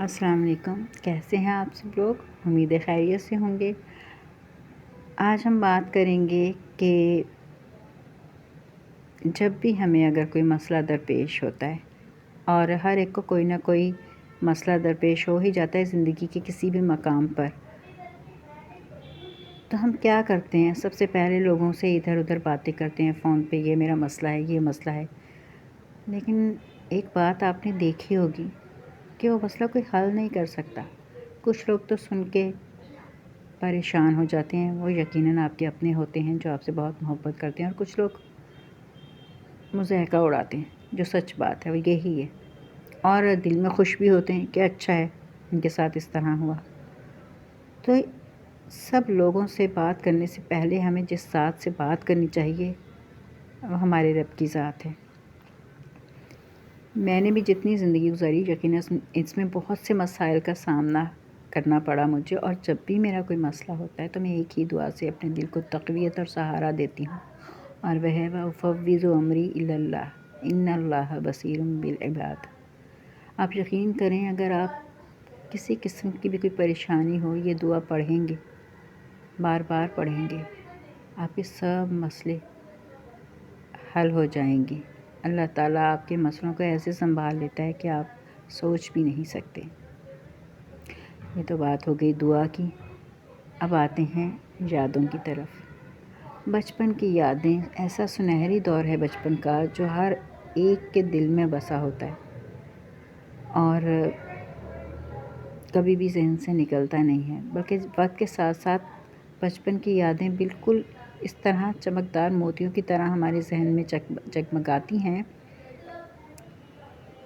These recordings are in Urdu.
السلام علیکم، کیسے ہیں آپ سب لوگ؟ امید ہے خیریت سے ہوں گے۔ آج ہم بات کریں گے کہ جب بھی ہمیں اگر کوئی مسئلہ درپیش ہوتا ہے، اور ہر ایک کو کوئی نہ کوئی مسئلہ درپیش ہو ہی جاتا ہے زندگی کے کسی بھی مقام پر، تو ہم کیا کرتے ہیں؟ سب سے پہلے لوگوں سے ادھر ادھر باتیں کرتے ہیں فون پہ، یہ میرا مسئلہ ہے، یہ مسئلہ ہے۔ لیکن ایک بات آپ نے دیکھی ہوگی کہ وہ مسئلہ کوئی حل نہیں کر سکتا۔ کچھ لوگ تو سن کے پریشان ہو جاتے ہیں، وہ یقیناً آپ کے اپنے ہوتے ہیں جو آپ سے بہت محبت کرتے ہیں، اور کچھ لوگ مضحکہ اڑاتے ہیں، جو سچ بات ہے وہ یہی ہے، اور دل میں خوش بھی ہوتے ہیں کہ اچھا ہے ان کے ساتھ اس طرح ہوا۔ تو سب لوگوں سے بات کرنے سے پہلے ہمیں جس ذات سے بات کرنی چاہیے وہ ہمارے رب کی ذات ہے۔ میں نے بھی جتنی زندگی گزاری، یقیناً اس میں بہت سے مسائل کا سامنا کرنا پڑا مجھے، اور جب بھی میرا کوئی مسئلہ ہوتا ہے تو میں ایک ہی دعا سے اپنے دل کو تقویت اور سہارا دیتی ہوں، اور وہ ہے وَأُفَوِّضُ أَمْرِي إِلَى اللَّهِ إِنَّ اللَّهَ بَصِيرٌ بِالْعِبَادِ۔ آپ یقین کریں، اگر آپ کسی قسم کی بھی کوئی پریشانی ہو، یہ دعا پڑھیں گے، بار بار پڑھیں گے، آپ کے سب مسئلے حل ہو جائیں گے۔ اللہ تعالیٰ آپ کے مسئلوں کو ایسے سنبھال لیتا ہے کہ آپ سوچ بھی نہیں سکتے۔ یہ تو بات ہو گئی دعا کی۔ اب آتے ہیں یادوں کی طرف۔ بچپن کی یادیں ایسا سنہری دور ہے بچپن کا، جو ہر ایک کے دل میں بسا ہوتا ہے اور کبھی بھی ذہن سے نکلتا نہیں ہے، بلکہ وقت کے ساتھ ساتھ بچپن کی یادیں بالکل اس طرح چمکدار موتیوں کی طرح ہمارے ذہن میں جگمگاتی ہیں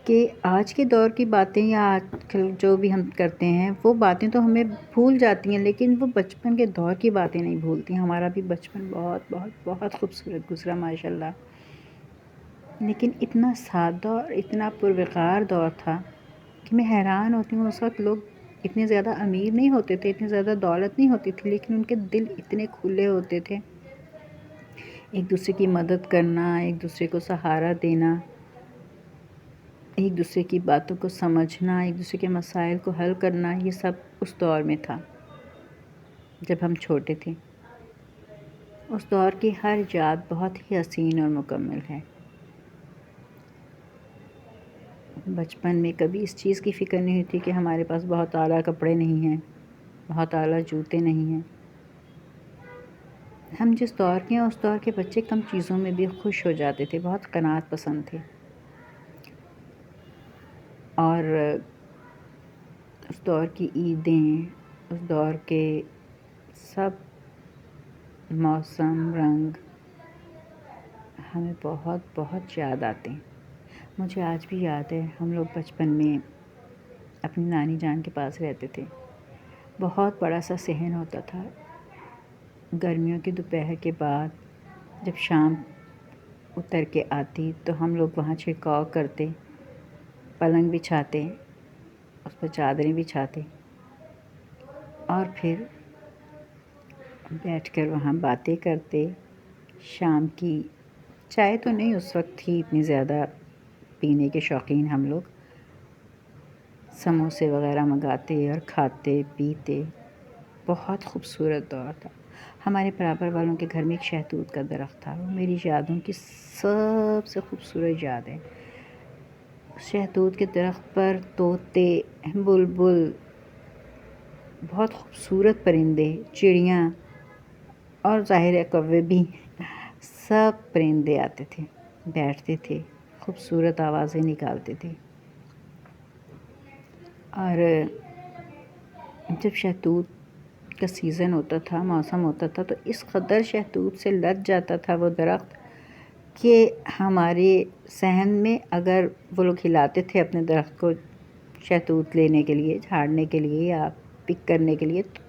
کہ آج کے دور کی باتیں یا آج کل جو بھی ہم کرتے ہیں وہ باتیں تو ہمیں بھول جاتی ہیں، لیکن وہ بچپن کے دور کی باتیں نہیں بھولتی۔ ہمارا بھی بچپن بہت بہت بہت خوبصورت گزرا ماشاءاللہ، لیکن اتنا سادہ اور اتنا پروقار دور تھا کہ میں حیران ہوتی ہوں۔ اس وقت لوگ اتنے زیادہ امیر نہیں ہوتے تھے، اتنی زیادہ دولت نہیں ہوتی تھی، لیکن ان کے دل اتنے کھلے ہوتے تھے، ایک دوسرے کی مدد کرنا، ایک دوسرے کو سہارا دینا، ایک دوسرے کی باتوں کو سمجھنا، ایک دوسرے کے مسائل کو حل کرنا، یہ سب اس دور میں تھا جب ہم چھوٹے تھے۔ اس دور کی ہر یاد بہت ہی حسین اور مکمل ہے۔ بچپن میں کبھی اس چیز کی فکر نہیں ہوتی کہ ہمارے پاس بہت اعلیٰ کپڑے نہیں ہیں، بہت اعلیٰ جوتے نہیں ہیں۔ ہم جس دور کے ہیں اس دور کے بچے کم چیزوں میں بھی خوش ہو جاتے تھے، بہت قناعت پسند تھے، اور اس دور کی عیدیں، اس دور کے سب موسم، رنگ ہمیں بہت بہت یاد آتے ہیں۔ مجھے آج بھی یاد ہے، ہم لوگ بچپن میں اپنی نانی جان کے پاس رہتے تھے۔ بہت بڑا سا صحن ہوتا تھا۔ گرمیوں کی دوپہر کے بعد جب شام اتر کے آتی تو ہم لوگ وہاں چھڑکاؤ کرتے، پلنگ بچھاتے، اس پر چادریں بچھاتے، اور پھر بیٹھ کر وہاں باتیں کرتے۔ شام کی چائے تو نہیں اس وقت تھی اتنی زیادہ پینے کے شوقین، ہم لوگ سموسے وغیرہ منگاتے اور کھاتے پیتے۔ بہت خوبصورت دور تھا۔ ہمارے برابر والوں کے گھر میں ایک شہتوت کا درخت تھا، وہ میری یادوں کی سب سے خوبصورت یاد ہے۔ شہتوت کے درخت پر طوطے، بلبل، بہت خوبصورت پرندے، چڑیاں، اور ظاہر ہے کوے بھی، سب پرندے آتے تھے، بیٹھتے تھے، خوبصورت آوازیں نکالتے تھے، اور جب شہتوت کا سیزن ہوتا تھا، موسم ہوتا تھا، تو اس قدر شہتوت سے لد جاتا تھا وہ درخت کہ ہمارے صحن میں اگر وہ لوگ ہلاتے تھے اپنے درخت کو شہتوت لینے کے لیے، جھاڑنے کے لیے یا پک کرنے کے لیے، تو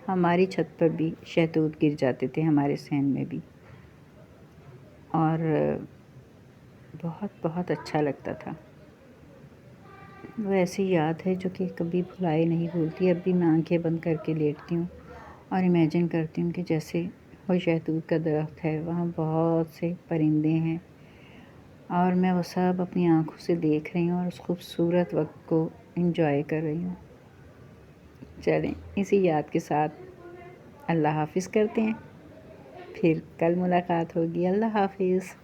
ہماری چھت پر بھی شہتوت گر جاتے تھے، ہمارے صحن میں بھی، اور بہت بہت اچھا لگتا تھا۔ وہ ایسی یاد ہے جو کہ کبھی بھلائی نہیں بھولتی۔ اب بھی میں آنکھیں بند کر کے لیٹتی ہوں اور امیجن کرتی ہوں کہ جیسے وہ شہتوت کا درخت ہے، وہاں بہت سے پرندے ہیں، اور میں وہ سب اپنی آنکھوں سے دیکھ رہی ہوں، اور اس خوبصورت وقت کو انجوائے کر رہی ہوں۔ چلیں اسی یاد کے ساتھ اللہ حافظ کرتے ہیں، پھر کل ملاقات ہوگی۔ اللہ حافظ۔